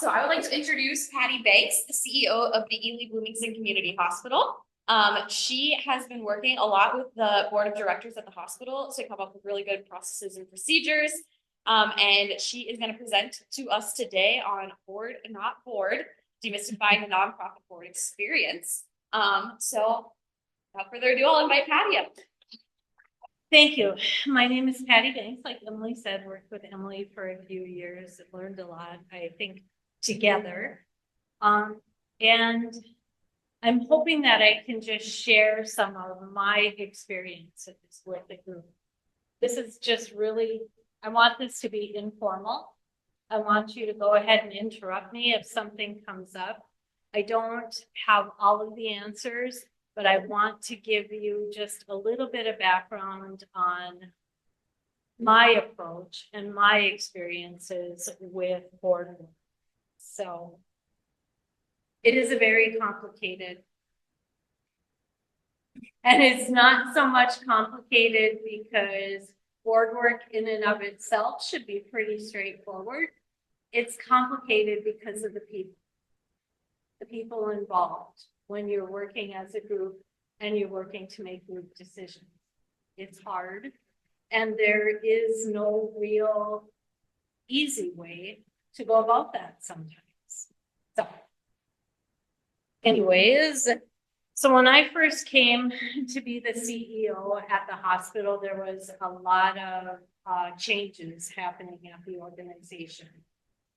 So I would like to introduce Patti Banks, the CEO of the Ely-Bloomenson Community Hospital. She has been working a lot with the board of directors at the hospital to come up with really good processes and procedures. And she is going to present to us today on board, not board, demystifying the nonprofit board experience. So without further ado, I'll invite Patti up. Thank you. My name is Patti Banks. Like Emily said, worked with Emily for a few years, learned a lot, I think, together. And I'm hoping that I can just share some of my experiences with the group. This is just really, I want this to be informal. I want you to go ahead and interrupt me if something comes up. I don't have all of the answers, but I want to give you just a little bit of background on my approach and my experiences with board work. So it is a very complicated, and it's not so much complicated because board work in and of itself should be pretty straightforward. It's complicated because of the people involved when you're working as a group and you're working to make group decisions. It's hard, and there is no real easy way to go about that sometimes. So anyways, so when I first came to be the CEO at the hospital, there was a lot of changes happening at the organization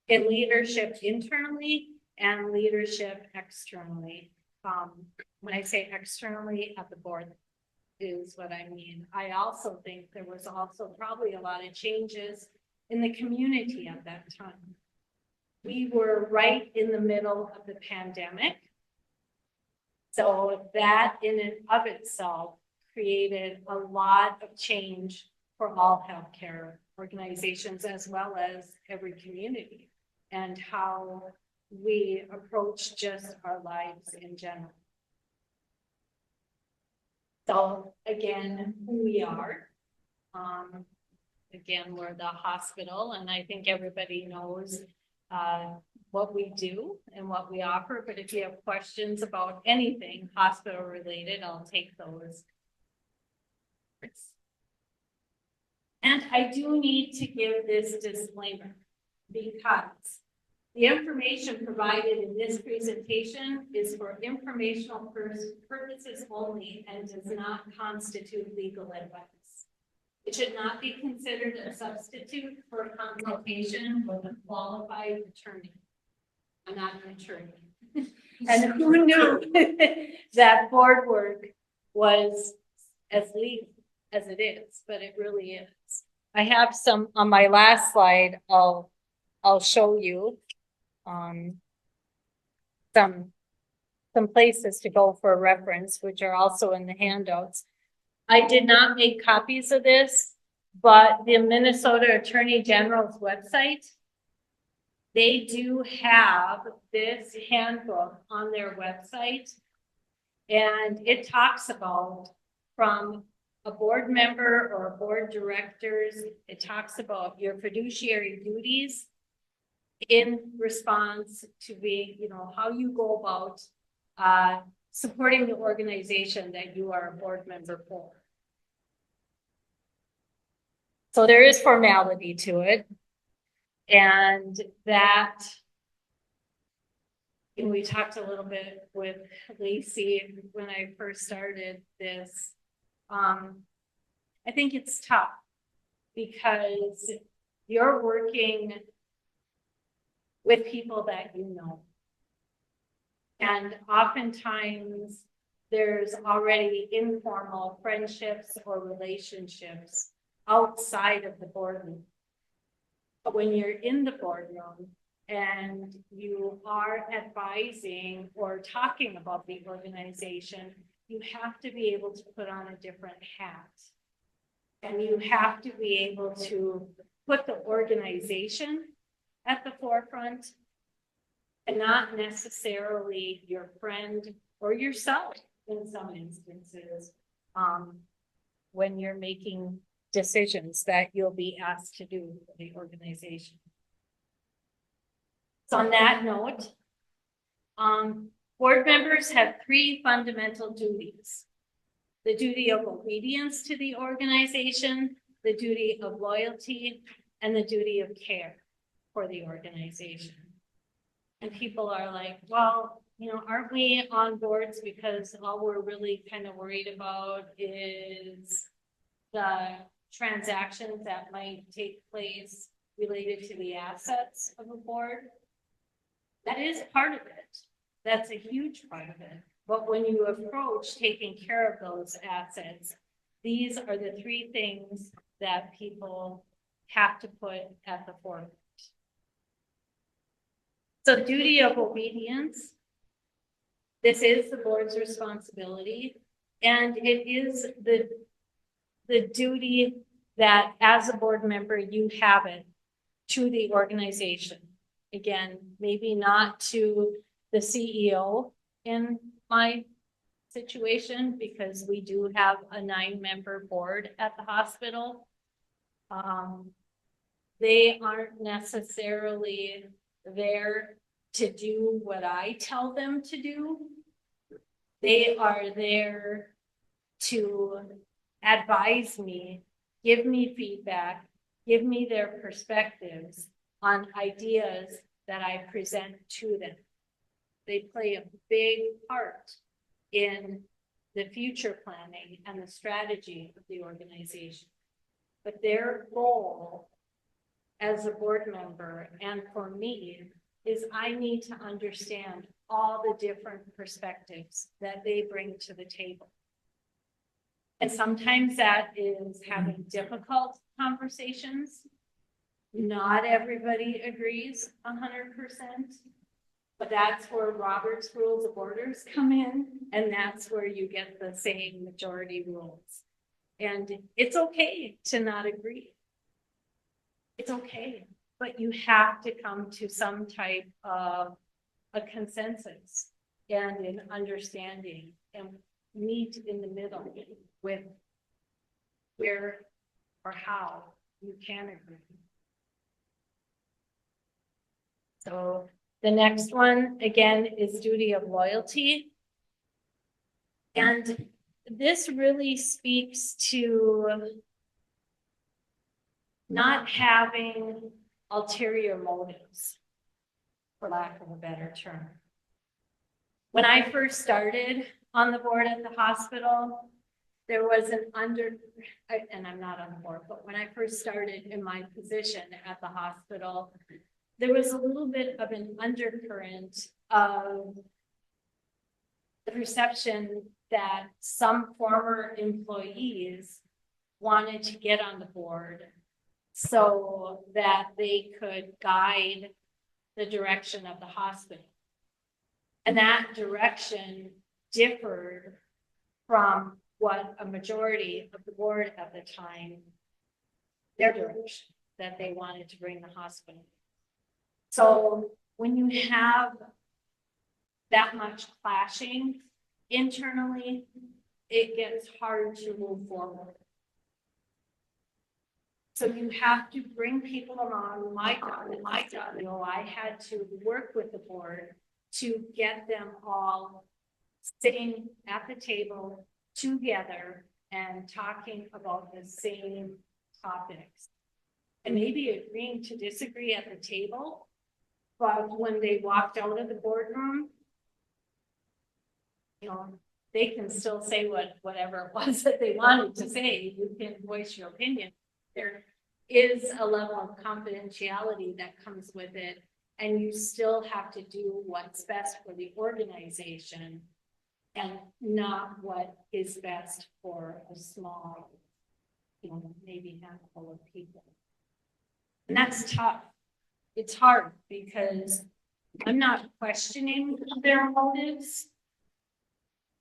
in leadership internally and leadership externally. When I say externally, at the board is what I mean. I also think there was also probably a lot of changes in the community at that time. We were right in the middle of the pandemic. So that in and of itself created a lot of change for all healthcare organizations, as well as every community, and how we approach just our lives in general. So again, who we are. Again, we're the hospital, and I think everybody knows what we do and what we offer. But if you have questions about anything hospital related, I'll take those. And I do need to give this disclaimer because the information provided in this presentation is for informational purposes only and does not constitute legal advice. It should not be considered a substitute for a consultation with a qualified attorney. I'm not an attorney. And who knew that board work was as legal as it is, but it really is. I have some on my last slide. I'll show you some places to go for reference, which are also in the handouts. I did not make copies of this, but the Minnesota Attorney General's website, they do have this handbook on their website, and it talks about from a board member or board directors, it talks about your fiduciary duties in response to being, how you go about supporting the organization that you are a board member for. So there is formality to it. And that, we talked a little bit with Lacey when I first started this. I think it's tough because you're working with people that you know. And oftentimes there's already informal friendships or relationships outside of the boardroom. But when you're in the boardroom and you are advising or talking about the organization, you have to be able to put on a different hat. And you have to be able to put the organization at the forefront and not necessarily your friend or yourself in some instances when you're making decisions that you'll be asked to do for the organization. So on that note, board members have 3 fundamental duties. The duty of obedience to the organization, the duty of loyalty, and the duty of care for the organization. And people are like, well, you know, aren't we on boards because all we're really kind of worried about is the transactions that might take place related to the assets of a board? That is part of it. That's a huge part of it. But when you approach taking care of those assets, these are the 3 things that people have to put at the forefront. So duty of obedience. This is the board's responsibility, and it is the duty that as a board member, you have it to the organization. Again, maybe not to the CEO in my situation, because we do have a 9-member board at the hospital. They aren't necessarily there to do what I tell them to do. They are there to advise me, give me feedback, give me their perspectives on ideas that I present to them. They play a big part in the future planning and the strategy of the organization. But their goal as a board member and for me is I need to understand all the different perspectives that they bring to the table. And sometimes that is having difficult conversations. Not everybody agrees 100%, but that's where Robert's Rules of Orders come in, and that's where you get the same majority rules. And it's okay to not agree. It's okay, but you have to come to some type of a consensus and an understanding and meet in the middle with where or how you can agree. So the next one, again, is duty of loyalty. And this really speaks to not having ulterior motives, for lack of a better term. When I first started on the board at the hospital, there was an and I'm not on the board, but when I first started in my position at the hospital, there was a little bit of an undercurrent of the perception that some former employees wanted to get on the board so that they could guide the direction of the hospital. And that direction differed from what a majority of the board at the time, their direction that they wanted to bring the hospital. So when you have that much clashing internally, it gets hard to move forward. So you have to bring people along. My job, you know, I had to work with the board to get them all sitting at the table together and talking about the same topics. And maybe agreeing to disagree at the table, but when they walked out of the boardroom, you know, they can still say whatever it was that they wanted to say. You can voice your opinion. There is a level of confidentiality that comes with it, and you still have to do what's best for the organization and not what is best for a small, you know, maybe handful of people. And that's tough. It's hard because I'm not questioning their motives.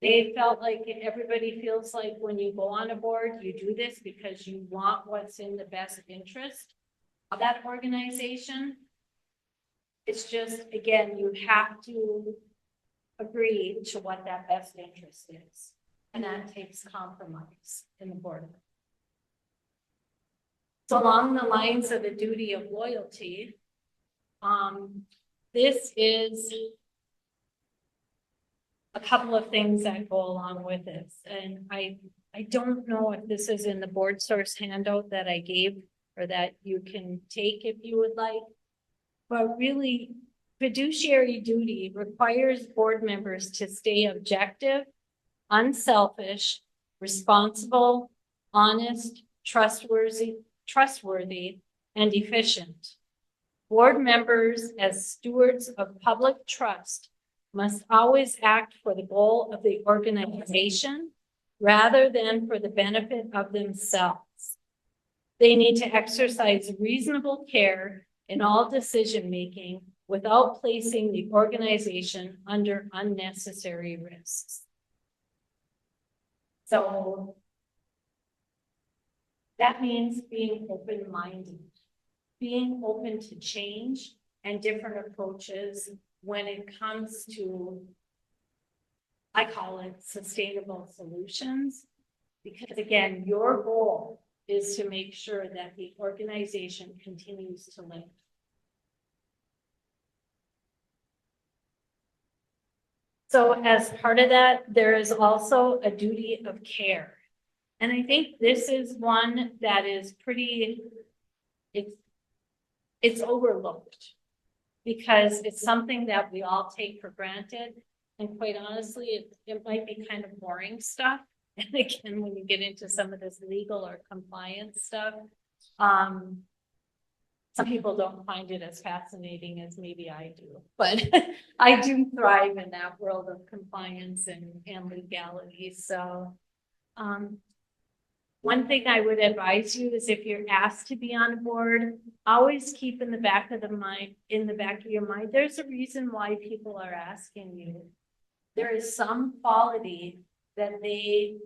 They felt like everybody feels like when you go on a board, you do this because you want what's in the best interest of that organization. It's just, again, you have to agree to what that best interest is. And that takes compromise in the board. So along the lines of the duty of loyalty, this is a couple of things that go along with this. And I don't know if this is in the board source handout that I gave or that you can take if you would like. But really, fiduciary duty requires board members to stay objective, unselfish, responsible, honest, trustworthy, and efficient. Board members, as stewards of public trust, must always act for the goal of the organization rather than for the benefit of themselves. They need to exercise reasonable care in all decision-making without placing the organization under unnecessary risks. So that means being open-minded, being open to change and different approaches when it comes to, I call it sustainable solutions, because again, your goal is to make sure that the organization continues to live. So as part of that, there is also a duty of care. And I think this is one that is pretty, it's overlooked because it's something that we all take for granted. And quite honestly, it might be kind of boring stuff. And again, when you get into some of this legal or compliance stuff, some people don't find it as fascinating as maybe I do, but I do thrive in that world of compliance and legality. So, one thing I would advise you is if you're asked to be on a board, always keep in the back of your mind, there's a reason why people are asking you. There is some quality that they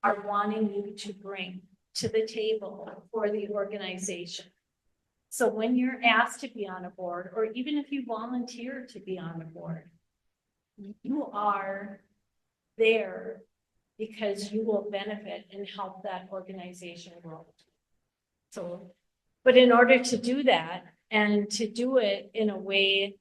are wanting you to bring to the table for the organization. So when you're asked to be on a board, or even if you volunteer to be on a board, you are there because you will benefit and help that organization grow. So, but in order to do that and to do it in a way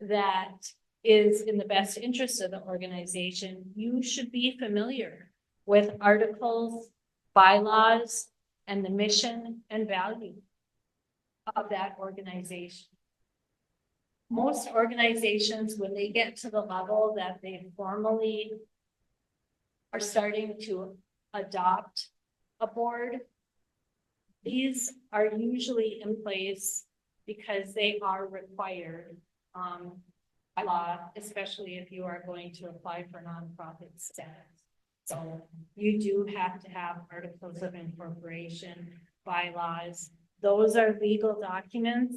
that is in the best interest of the organization, you should be familiar with articles, bylaws, and the mission and value of that organization. Most organizations, when they get to the level that they formally are starting to adopt a board, these are usually in place because they are required by law, especially if you are going to apply for nonprofit status. So you do have to have articles of incorporation, bylaws. Those are legal documents.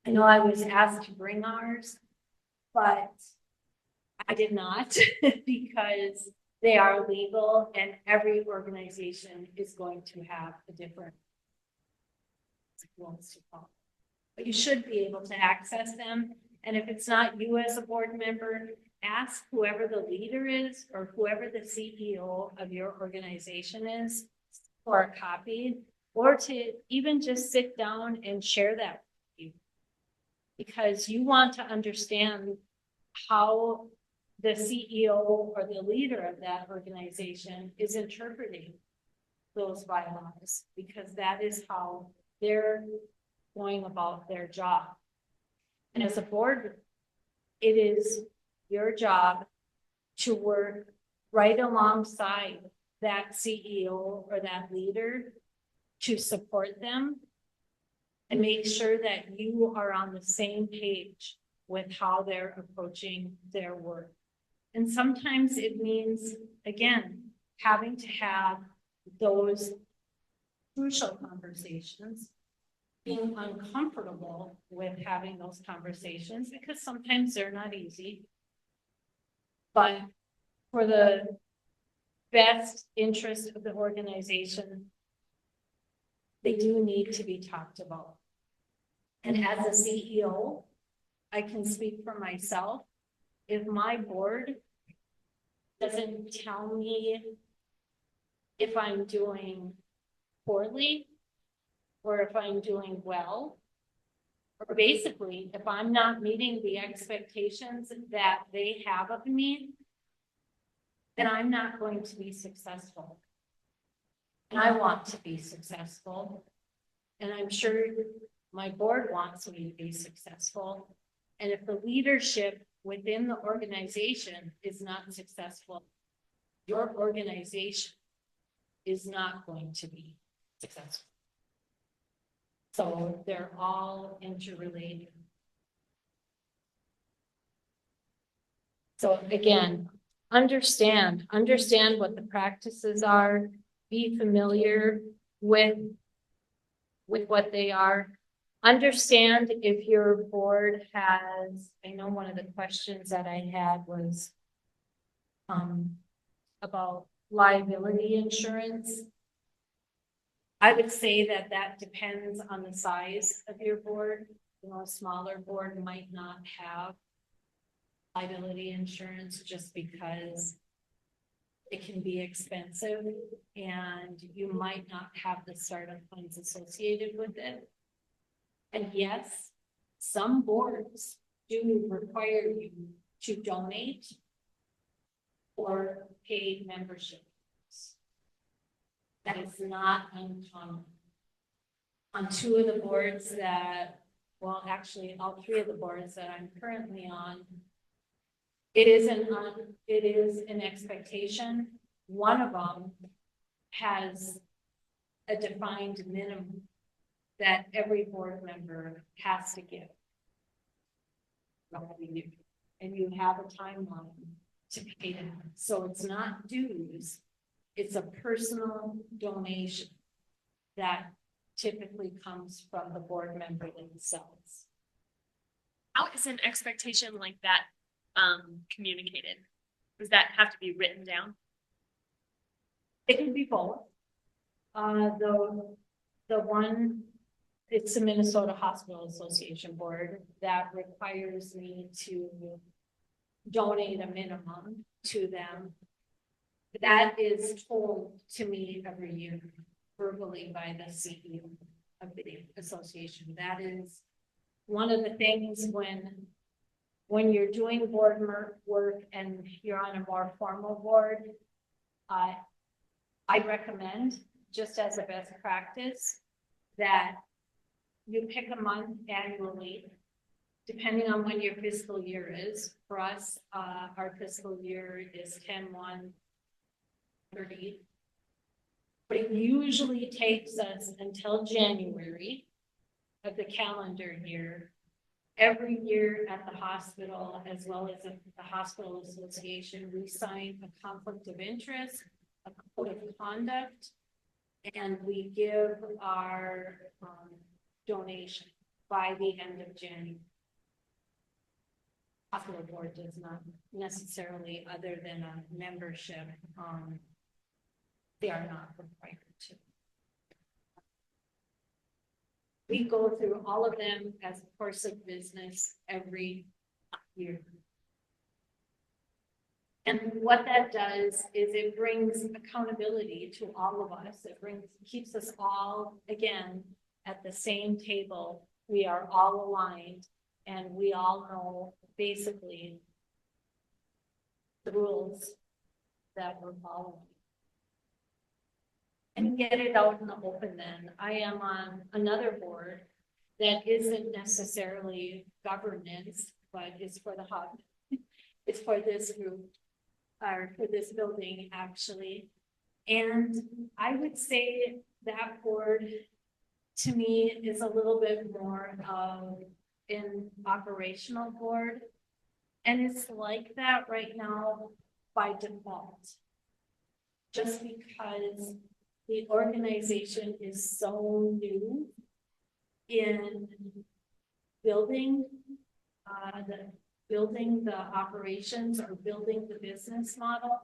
I know I was asked to bring ours, but I did not because they are legal and every organization is going to have a different rules to follow. But you should be able to access them. And if it's not you as a board member, ask whoever the leader is or whoever the CEO of your organization is for a copy, or to even just sit down and share that with you. Because you want to understand how the CEO or the leader of that organization is interpreting those bylaws, because that is how they're going about their job. And as a board, it is your job to work right alongside that CEO or that leader to support them and make sure that you are on the same page with how they're approaching their work. And sometimes it means, again, having to have those crucial conversations, being uncomfortable with having those conversations because sometimes they're not easy. But for the best interest of the organization, they do need to be talked about. And as a CEO, I can speak for myself. If my board doesn't tell me if I'm doing poorly or if I'm doing well, Or basically, if I'm not meeting the expectations that they have of me, then I'm not going to be successful. And I want to be successful. And I'm sure my board wants me to be successful. And if the leadership within the organization is not successful, your organization is not going to be successful. So they're all interrelated. So again, understand what the practices are, be familiar with what they are. Understand if your board has, I know one of the questions that I had was about liability insurance. I would say that depends on the size of your board. You know, a smaller board might not have liability insurance just because it can be expensive and you might not have the startup funds associated with it. And yes, some boards do require you to donate or pay membership. That is not uncommon. On two of the boards that, well, actually all three of the boards that I'm currently on, it is an expectation. One of them has a defined minimum that every board member has to give. And you have a timeline to pay them. So it's not dues, it's a personal donation that typically comes from the board member themselves. How is an expectation like that communicated? Does that have to be written down? It can be both. The one, it's the Minnesota Hospital Association board that requires me to donate a minimum to them. That is told to me every year verbally by the CEO of the association. That is one of the things when you're doing board work and you're on a more formal board, I recommend, just as a best practice, that you pick a month annually, depending on when your fiscal year is. For us, our fiscal year is 10/1/30. But it usually takes us until January of the calendar year. Every year at the hospital, as well as at the hospital association, we sign a conflict of interest, a code of conduct, and we give our donation by the end of January. Hospital board does not necessarily, other than a membership, they are not required to. We go through all of them as a course of business every year. And what that does is it brings accountability to all of us. It keeps us all, again, at the same table. We are all aligned and we all know basically the rules that we're following. And get it out in the open then. I am on another board that isn't necessarily governance, but it's for the hub. It's for this group, or for this building actually. And I would say that board to me is a little bit more of an operational board. And it's like that right now by default. Just because the organization is so new in building the operations or building the business model,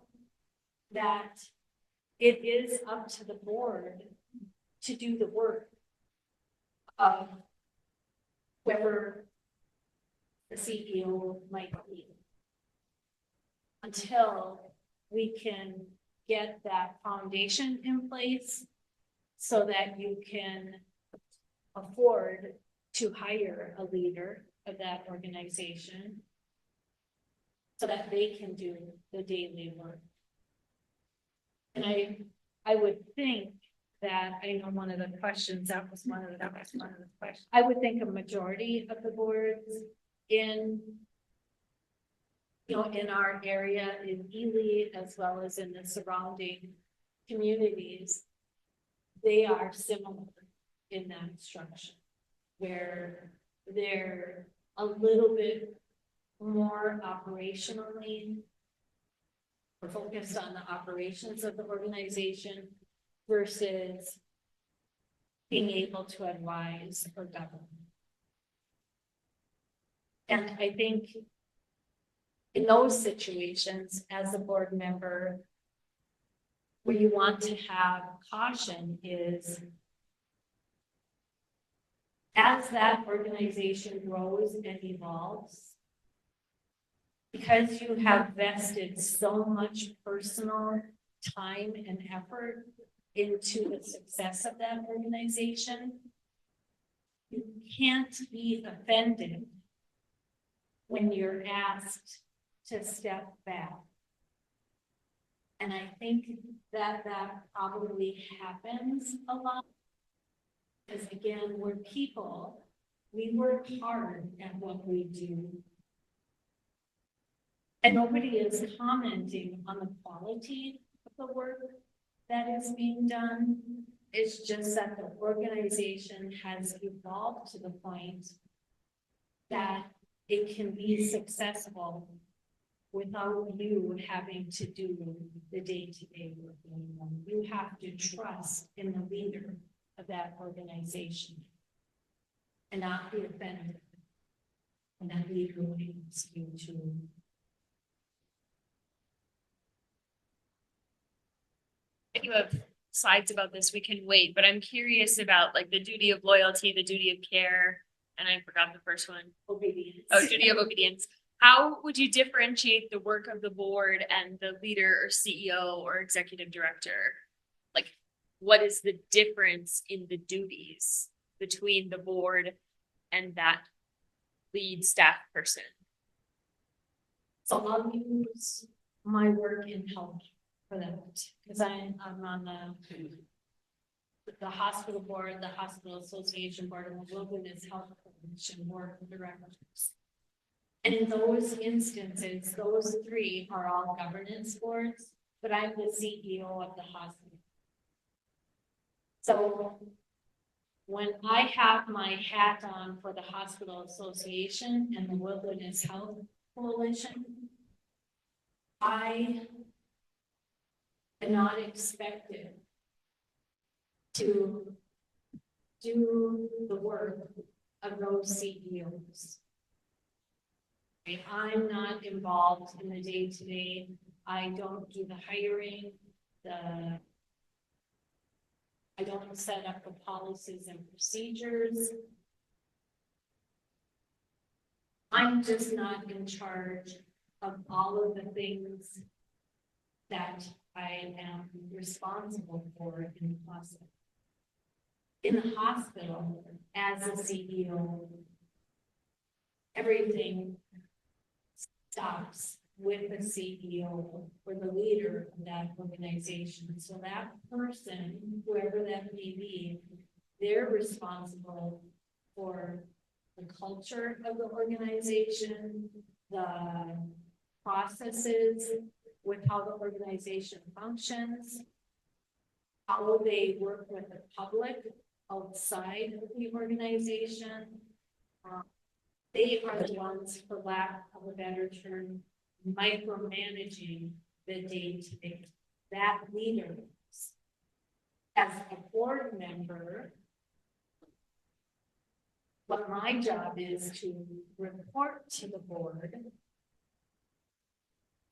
that it is up to the board to do the work of whoever the CEO might be, until we can get that foundation in place so that you can afford to hire a leader of that organization so that they can do the daily work. And I would think that, I know one of the questions, that was one of the questions. I would think a majority of the boards in, in our area, in Ely, as well as in the surrounding communities, they are similar in that structure, where they're a little bit more operationally focused on the operations of the organization versus being able to advise or govern. And I think in those situations, as a board member, where you want to have caution is as that organization grows and evolves, because you have vested so much personal time and effort into the success of that organization, you can't be offended when you're asked to step back. And I think that probably happens a lot. Because again, we're people, we work hard at what we do. And nobody is commenting on the quality of the work that is being done. It's just that the organization has evolved to the point that it can be successful without you having to do the day-to-day work anymore. You have to trust in the leader of that organization and not be offended when that leader leads you to. You have slides about this, we can wait, but I'm curious about like the duty of loyalty, the duty of care, and I forgot the first one. Obedience. Oh, duty of obedience. How would you differentiate the work of the board and the leader or CEO or executive director? Like, what is the difference in the duties between the board and that lead staff person? So I'll use my work in health for that, because I'm on the hospital board, the hospital association board, and the Wilderness Health Coalition board of directors. And in those instances, those three are all governance boards, but I'm the CEO of the hospital. So when I have my hat on for the hospital association and the Wilderness Health Coalition, I am not expected to do the work of those CEOs. I'm not involved in the day-to-day. I don't do the hiring, I don't set up the policies and procedures. I'm just not in charge of all of the things that I am responsible for in the hospital. In the hospital, as a CEO, everything stops with the CEO or the leader of that organization. So that person, whoever that may be, they're responsible for the culture of the organization, the processes with how the organization functions, how they work with the public outside of the organization. They are the ones, for lack of a better term, micromanaging the day-to-day. That leader, as a board member, what my job is to report to the board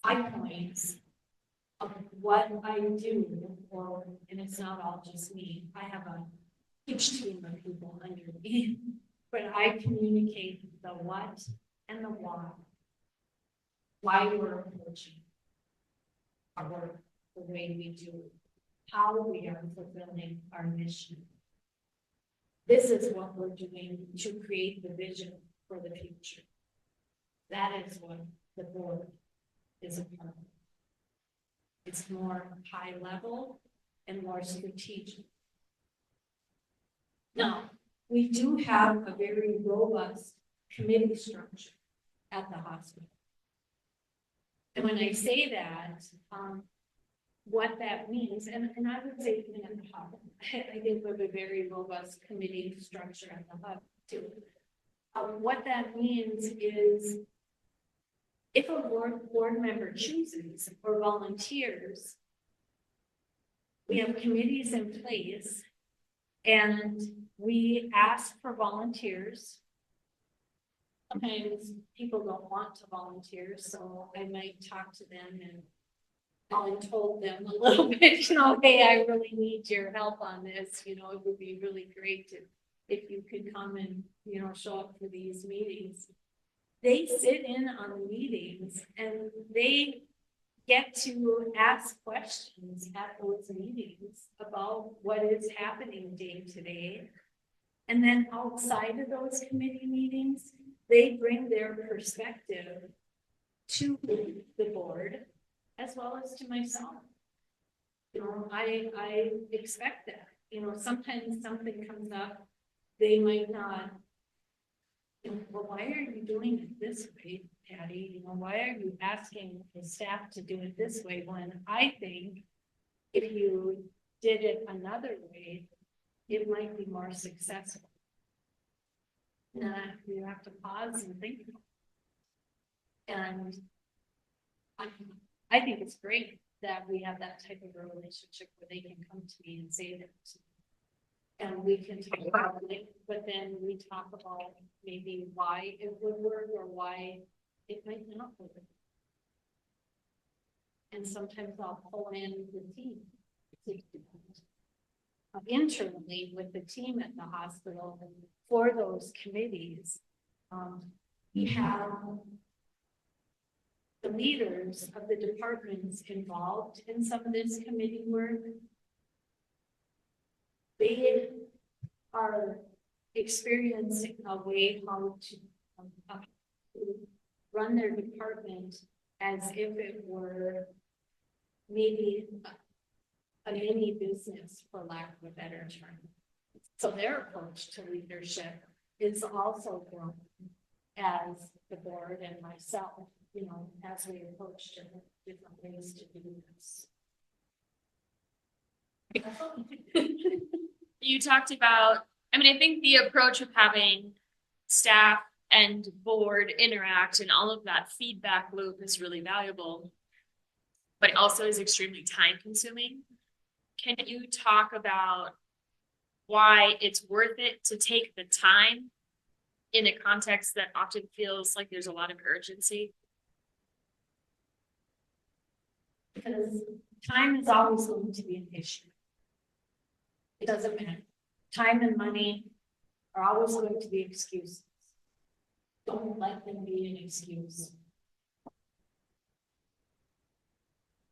high points of what I do, and it's not all just me. I have a huge team of people under me, but I communicate the what and the why we're approaching our work, the way we do it, how we are fulfilling our mission. this is what we're doing to create the vision for the future. That is what the board is a part of. It's more high level and more strategic. Now, we do have a very robust committee structure at the hospital. And when I say that, what that means, and I would say even at the hub, I think we have a very robust committee structure at the hub too. What that means is if a board member chooses or volunteers, we have committees in place and we ask for volunteers. Sometimes people don't want to volunteer, so I might talk to them and I told them a little bit, you know, hey, I really need your help on this, you know, it would be really great if you could come and, you know, show up for these meetings. They sit in on the meetings and they get to ask questions at those meetings about what is happening day to day. And then outside of those committee meetings, they bring their perspective to the board as well as to myself. You know, I expect that, you know, sometimes something comes up, they might not, you know, well, why are you doing it this way, Patty? You know, why are you asking the staff to do it this way when I think if you did it another way, it might be more successful. You have to pause and think. And I think it's great that we have that type of a relationship where they can come to me and say that. And we can talk about it, but then we talk about maybe why it would work or why it might not work. And sometimes I'll pull in the team. Internally with the team at the hospital for those committees. We have the leaders of the departments involved in some of this committee work. They are experiencing a way how to run their department as if it were maybe a mini business, for lack of a better term. So their approach to leadership is also grown as the board and myself, you know, as we approach different ways to do this. You talked about, I mean, I think the approach of having staff and board interact and all of that feedback loop is really valuable, but it also is extremely time consuming. Can you talk about why it's worth it to take the time in a context that often feels like there's a lot of urgency? Because time is always going to be an issue. It doesn't matter. Time and money are always going to be excuses. Don't let them be an excuse.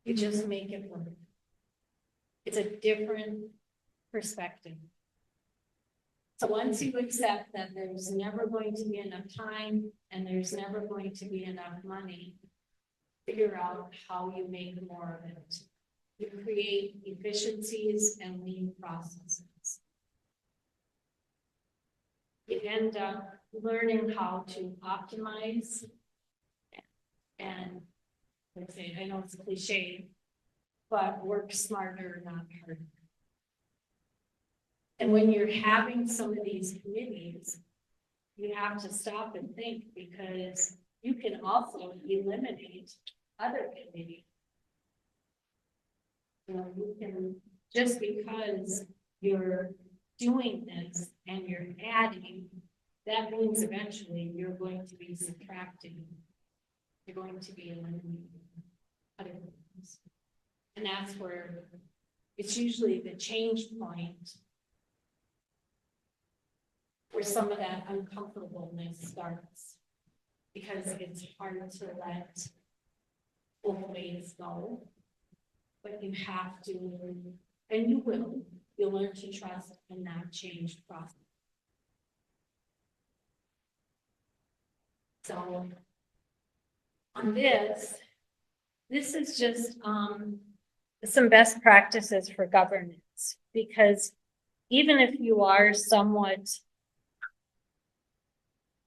You just make it work. It's a different perspective. So once you accept that there's never going to be enough time and there's never going to be enough money, figure out how you make more of it. You create efficiencies and lean processes. You end up learning how to optimize and, let's say, I know it's cliche, but work smarter, not harder. And when you're having some of these committees, you have to stop and think, because you can also eliminate other committees. You know, you can, just because you're doing this and you're adding, that means eventually you're going to be subtracting. You're going to be eliminating other things. And that's where it's usually the change point where some of that uncomfortableness starts, because it's hard to let both ways go, but you have to, and you will, you'll learn to trust in that change process. So on this is just some best practices for governance, because even if you are somewhat,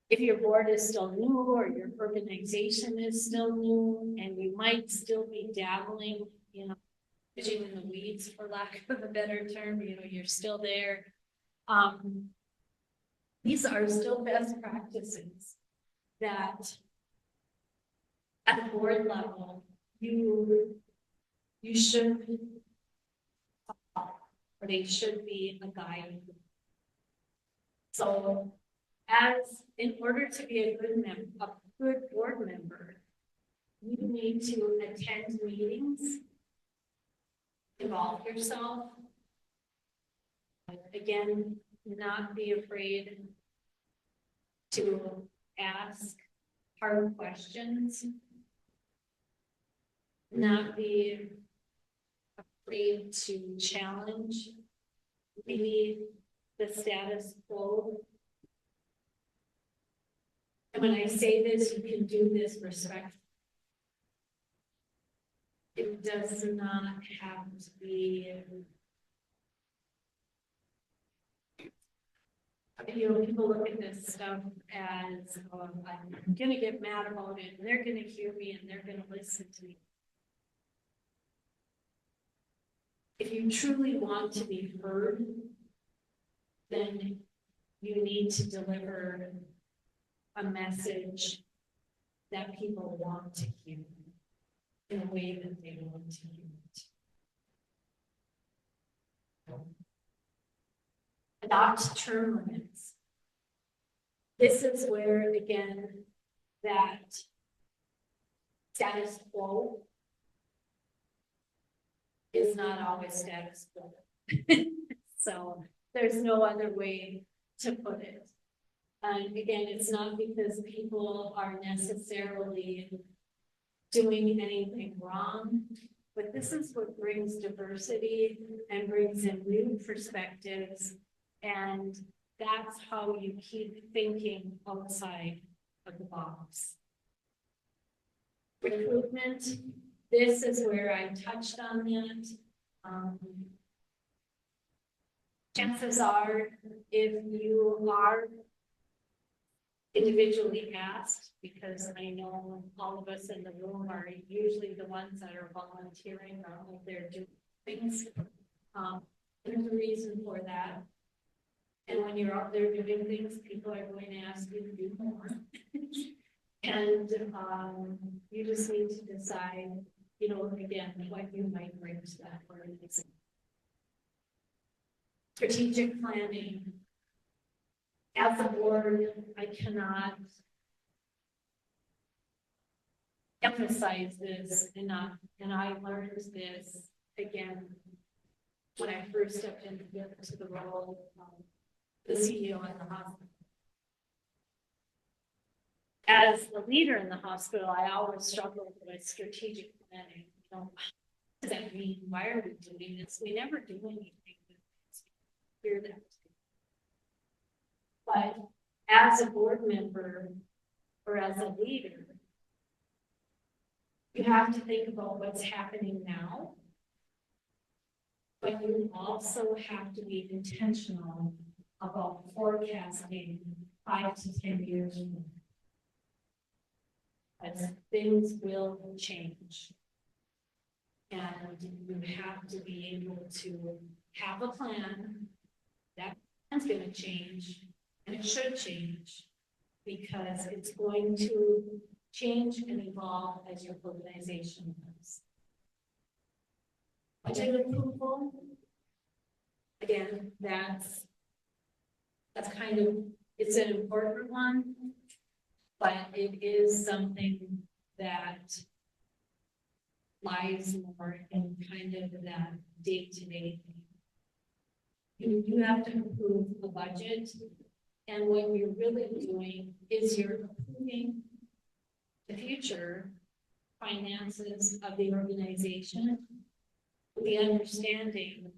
if your board is still new or your organization is still new, and you might still be dabbling, you know, fishing in the weeds, for lack of a better term, you know, you're still there. These are still best practices that at the board level, you should, or they should be a guide. So in order to be a good board member, you need to attend meetings, involve yourself. Again, not be afraid to ask hard questions. Not be afraid to challenge maybe the status quo. And when I say this, you can do this respectfully. It does not have to be, you know, people look at this stuff as, I'm gonna get mad about it, and they're gonna hear me, and they're gonna listen to me. If you truly want to be heard, then you need to deliver a message that people want to hear in a way that they want to hear it. Adopt term limits. This is where, again, that status quo is not always status quo. So there's no other way to put it. And again, it's not because people are necessarily doing anything wrong, but this is what brings diversity and brings in new perspectives. And that's how you keep thinking outside of the box. Recruitment, this is where I touched on that. Chances are, if you are individually asked, because I know all of us in the room are usually the ones that are volunteering or out there doing things. There's a reason for that. And when you're out there doing things, people are going to ask you to do more. And you just need to decide, you know, again, what you might bring to that organization. Strategic planning. As a board, I cannot emphasize this enough, and I learned this again when I first stepped into the role of the CEO at the hospital. As the leader in the hospital, I always struggled with strategic planning. You know, what does that mean? Why are we doing this? We never do anything. Hear that. But as a board member or as a leader, you have to think about what's happening now, but you also have to be intentional about forecasting 5 to 10 years from now. As things will change. And you have to be able to have a plan. That plan's going to change, and it should change, because it's going to change and evolve as your organization does. Budget approval, again, that's kind of, it's an important one, but it is something that lies more in kind of that day-to-day thing. You have to approve the budget, and what you're really doing is you're approving the future finances of the organization, with the understanding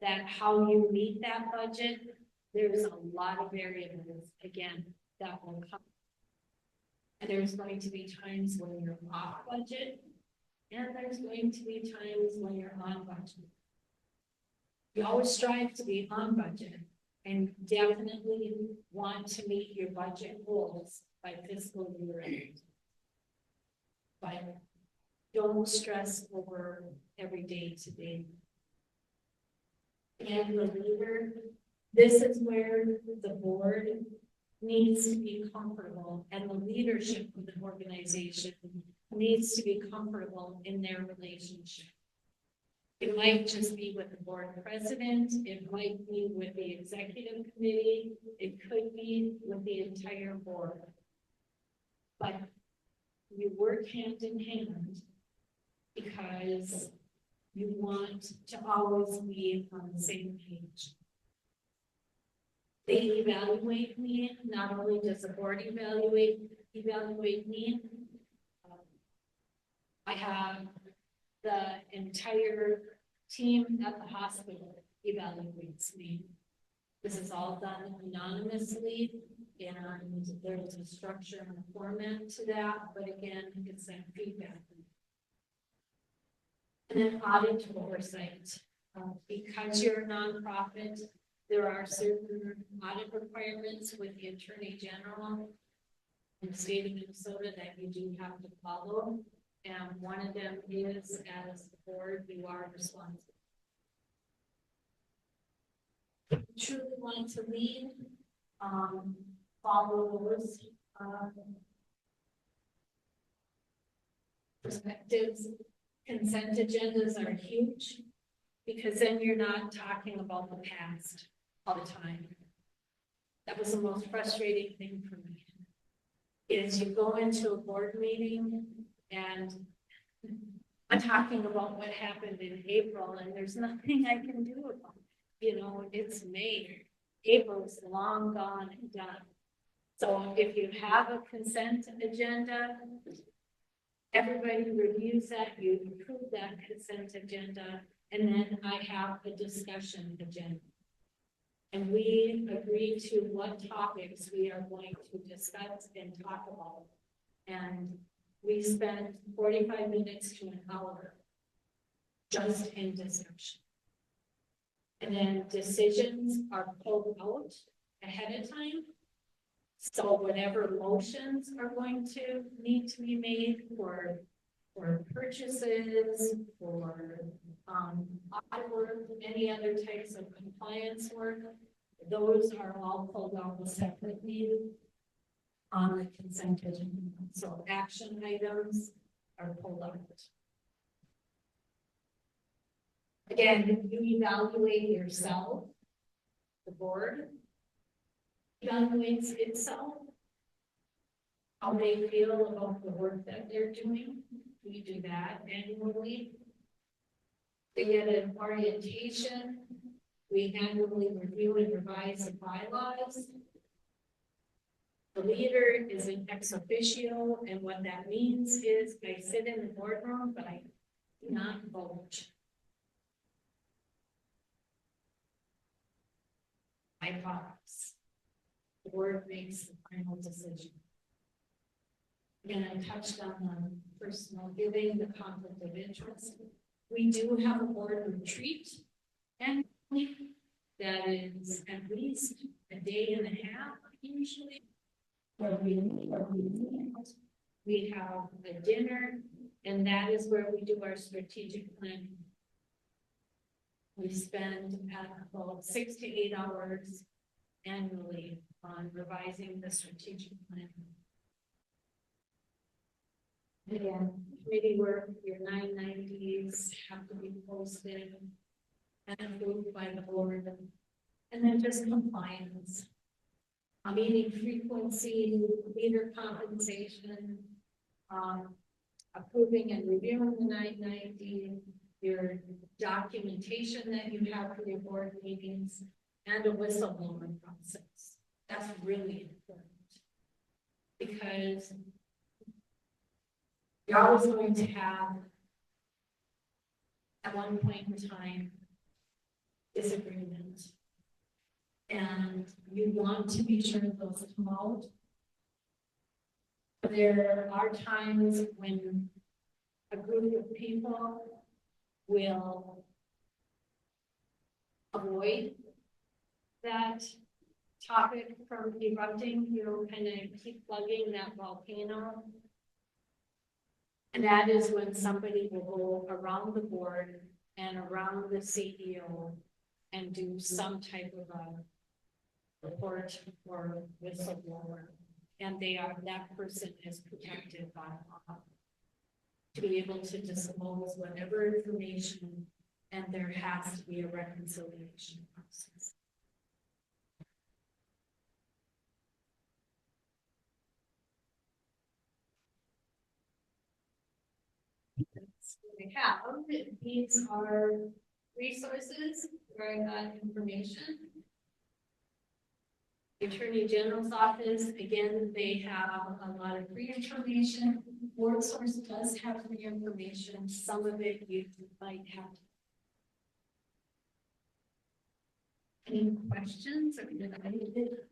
that how you meet that budget, there's a lot of variables, again, that will come. And there's going to be times when you're off budget, and there's going to be times when you're on budget. You always strive to be on budget and definitely want to meet your budget goals by fiscal year end. But don't stress over every day to day. And the leader, this is where the board needs to be comfortable, and the leadership of the organization needs to be comfortable in their relationship. It might just be with the board president, it might be with the executive committee, it could be with the entire board. But you work hand in hand because you want to always be on the same page. They evaluate me. Not only does the board evaluate me, I have the entire team at the hospital evaluates me. This is all done anonymously, and there's a structure and a format to that, but again, it's that feedback. And then audit oversight. Because you're a nonprofit, there are certain audit requirements with the Attorney General in the state of Minnesota that you do have to follow. And one of them is, as the board, you are responsible. If you truly want to lead, follow those perspectives. Consent agendas are huge because then you're not talking about the past all the time. That was the most frustrating thing for me. Is you go into a board meeting and I'm talking about what happened in April and there's nothing I can do about it. You know, it's May. April's long gone and done. So if you have a consent agenda, everybody reviews that, you approve that consent agenda, and then I have a discussion agenda. And we agree to what topics we are going to discuss and talk about. And we spend 45 minutes to an hour just in discussion. And then decisions are pulled out ahead of time. So whatever motions are going to need to be made for purchases, for audit work, any other types of compliance work, those are all pulled out separately on the consent agenda. So action items are pulled out. Again, you evaluate yourself, the board evaluates itself, how they feel about the work that they're doing. We do that annually. They get an orientation. We annually review and revise the bylaws. The leader is an ex officio, and what that means is I sit in the boardroom, but I do not vote. I pause. The board makes the final decision. Again, I touched on the personal giving, the conflict of interest. We do have a board retreat, and that is at least a day and a half usually. Where we have a dinner, and that is where we do our strategic planning. We spend about 6 to 8 hours annually on revising the strategic plan. Again, committee work, your 990s have to be posted and approved by the board. And then just compliance. Meeting frequency, leader compensation, approving and reviewing the 990, your documentation that you have for your board meetings, and a whistleblowing process. That's really important because you're always going to have, at one point in time, disagreement. And you want to be sure those come out There are times when a group of people will avoid that topic from erupting, kind of keep plugging that volcano. And that is when somebody will go around the board and around the CEO and do some type of a report or whistleblower. And that person is protected by law to be able to disclose whatever information, and there has to be a reconciliation process. That's what I have. These are resources where I got information. The Attorney General's office, again, they have a lot of free information. Board Source does have free information. Some of it you might have. Any questions? Or did I need it?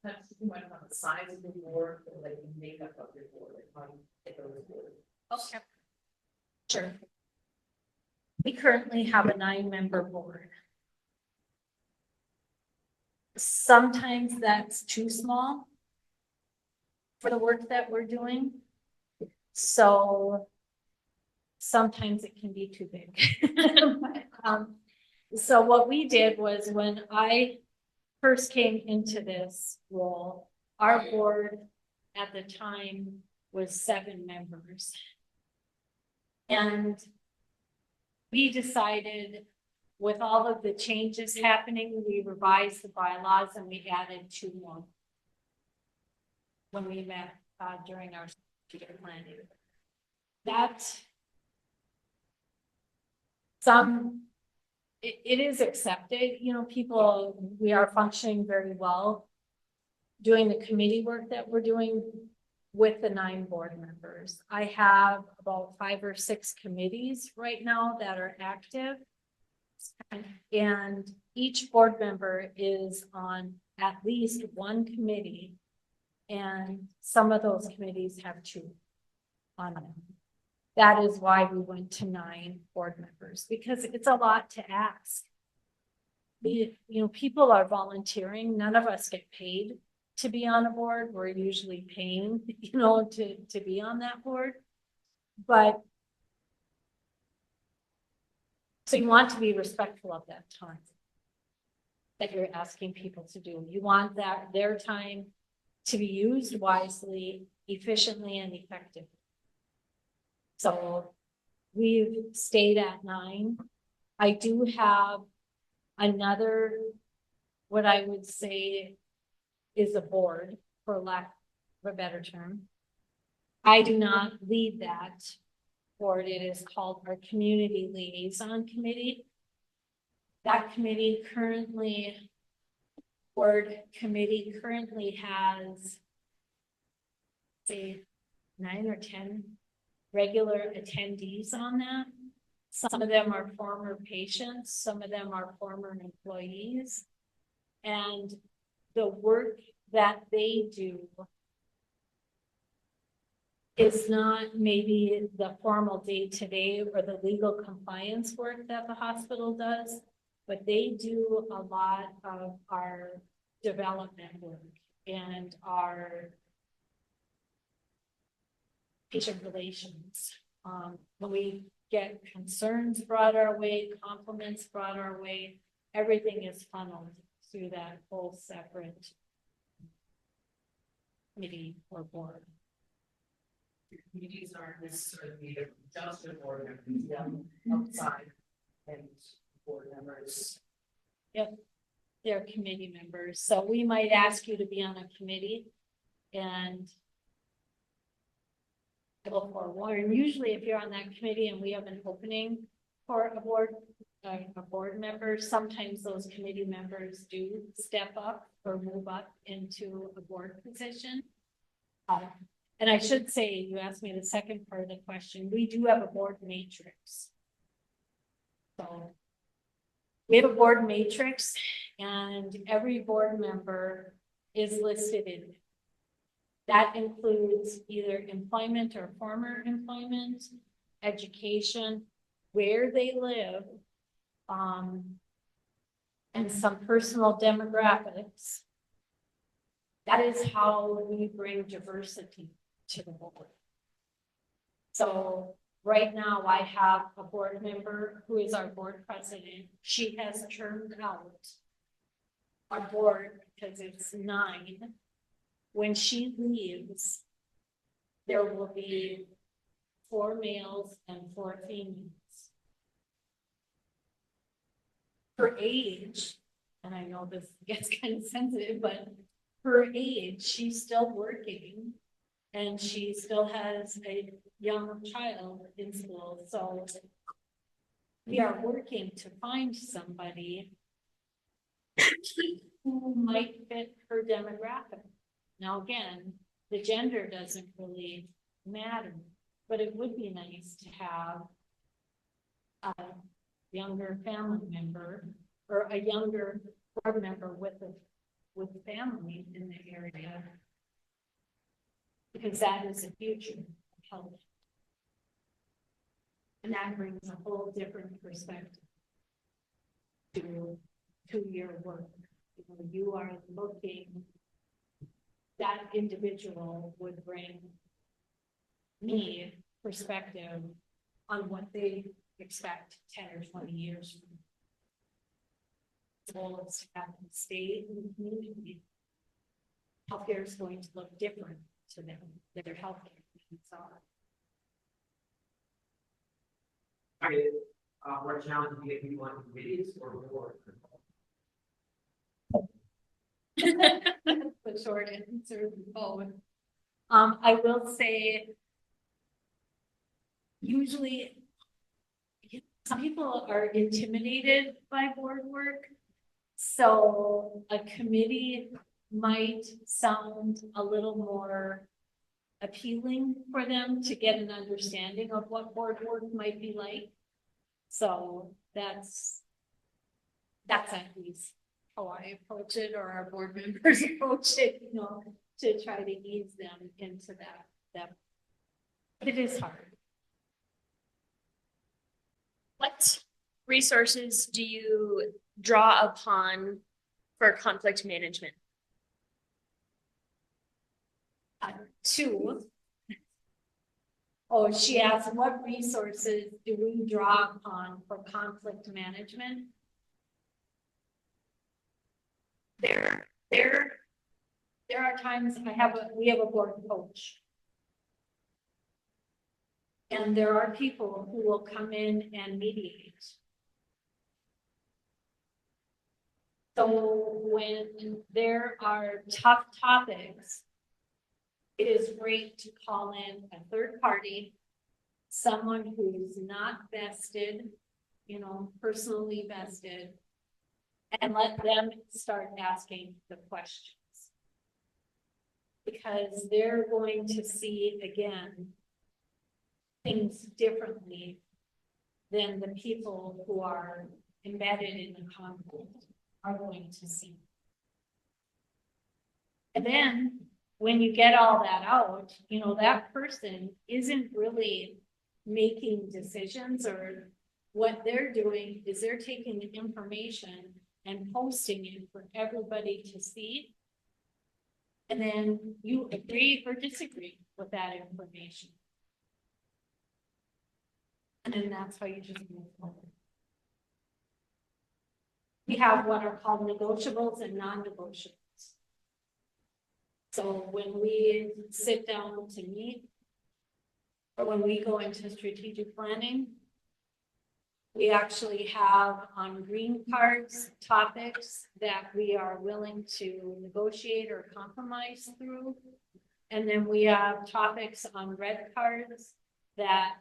That's too much on the size of the board or like the makeup of your board, like how you pick those board. Okay. Sure. We currently have a 9-member board. Sometimes that's too small for the work that we're doing. So sometimes it can be too big. So what we did was when I first came into this role, our board at the time was 7 members. And we decided with all of the changes happening, we revised the bylaws and we added 2 more when we met during our strategic planning. It is accepted, people, we are functioning very well doing the committee work that we're doing with the 9 board members. I have about 5 or 6 committees right now that are active. And each board member is on at least 1 committee. And some of those committees have 2 on them. That is why we went to 9 board members, because it's a lot to ask. People are volunteering. None of us get paid to be on a board. We're usually paying, to be on that board. But so you want to be respectful of that time that you're asking people to do. You want their time to be used wisely, efficiently, and effectively. So we've stayed at 9. I do have another, what I would say is a board, for lack of a better term. I do not lead that board. It is called our Community Liaison Committee. That committee board committee currently has, say, 9 or 10 regular attendees on that. Some of them are former patients, some of them are former employees. And the work that they do is not maybe the formal day-to-day or the legal compliance work that the hospital does, but they do a lot of our development work and our patient relations. When we get concerns brought our way, compliments brought our way, everything is funneled through that whole separate committee or board. Your committees aren't necessarily just a board members, outside and board members. Yep, they're committee members. So we might ask you to be on a committee and go for one. Usually if you're on that committee and we have an opening for a board member, sometimes those committee members do step up or move up into a board position. And I should say, you asked me the second part of the question, we do have a board matrix. So We have a board matrix and every board member is listed in it. That includes either employment or former employment, education, where they live, and some personal demographics. That is how we bring diversity to the board. So right now I have a board member who is our board president. She has turned out our board because it's 9. When she leaves, there will be 4 males and 4 females. Her age, and I know this gets kind of sensitive, but her age, she's still working and she still has a young child in school. So we are working to find somebody who might fit her demographic. Now, again, the gender doesn't really matter, but it would be nice to have a younger family member or a younger board member with family in the area, because that is the future of health. And that brings a whole different perspective to your work. You are looking, that individual would bring me perspective on what they expect 10 or 20 years from now. The goal is to have them stay in the community. Healthcare is going to look different to them, their healthcare needs are. What challenge do you get people on committees or board? The short answer is both. I will say, usually, some people are intimidated by board work. So a committee might sound a little more appealing for them to get an understanding of what board work might be like. So that's at least how I approach it, or our board members approach it, to try to ease them into that. But it is hard. What resources do you draw upon for conflict management? 2. Oh, she asked, what resources do we draw upon for conflict management? There are times we have a board coach. And there are people who will come in and mediate. So when there are tough topics, it is great to call in a third party, someone who's not vested, personally vested, and let them start asking the questions. Because they're going to see, again, things differently than the people who are embedded in the conflict are going to see. And then when you get all that out, that person isn't really making decisions, or what they're doing is they're taking the information and posting it for everybody to see. And then you agree or disagree with that information. And then that's how you just move forward. We have what are called negotiables and non-negotiables. So when we sit down to meet, or when we go into strategic planning, we actually have on green cards topics that we are willing to negotiate or compromise through. And then we have topics on red cards that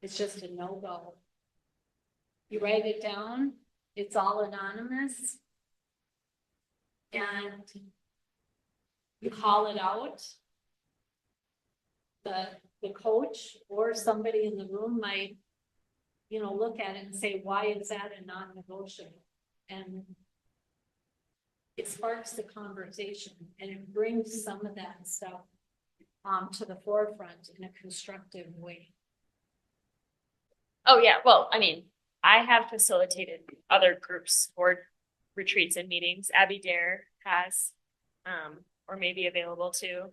it's just a no-go. You write it down, it's all anonymous, and you call it out. The coach or somebody in the room might you know, look at it and say, why is that a non-negotiable? And it sparks the conversation and it brings some of that stuff to the forefront in a constructive way. Oh, yeah. Well, I mean, I have facilitated other groups board retreats and meetings. Abby Dare has, or maybe available too.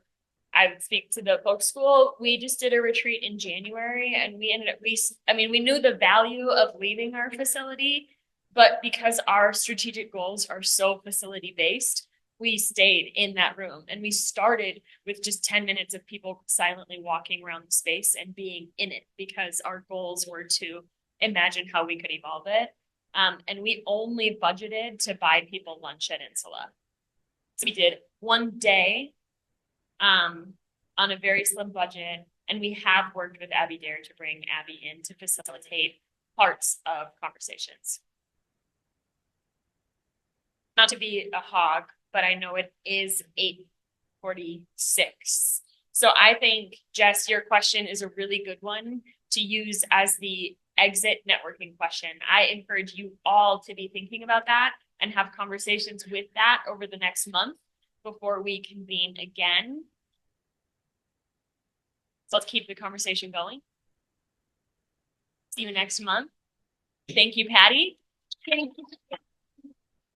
I would speak to the folk school. We just did a retreat in January and we ended up, we knew the value of leaving our facility, but because our strategic goals are so facility based, we stayed in that room and we started with just 10 minutes of people silently walking around the space and being in it because our goals were to imagine how we could evolve it. And we only budgeted to buy people lunch at Insula. So we did one day on a very slim budget. And we have worked with Abby Dare to bring Abby in to facilitate parts of conversations. Not to be a hog, but I know it is 8:46. So I think, Jess, your question is a really good one to use as the exit networking question. I encourage you all to be thinking about that and have conversations with that over the next month before we convene again. So let's keep the conversation going. See you next month. Thank you, Patty.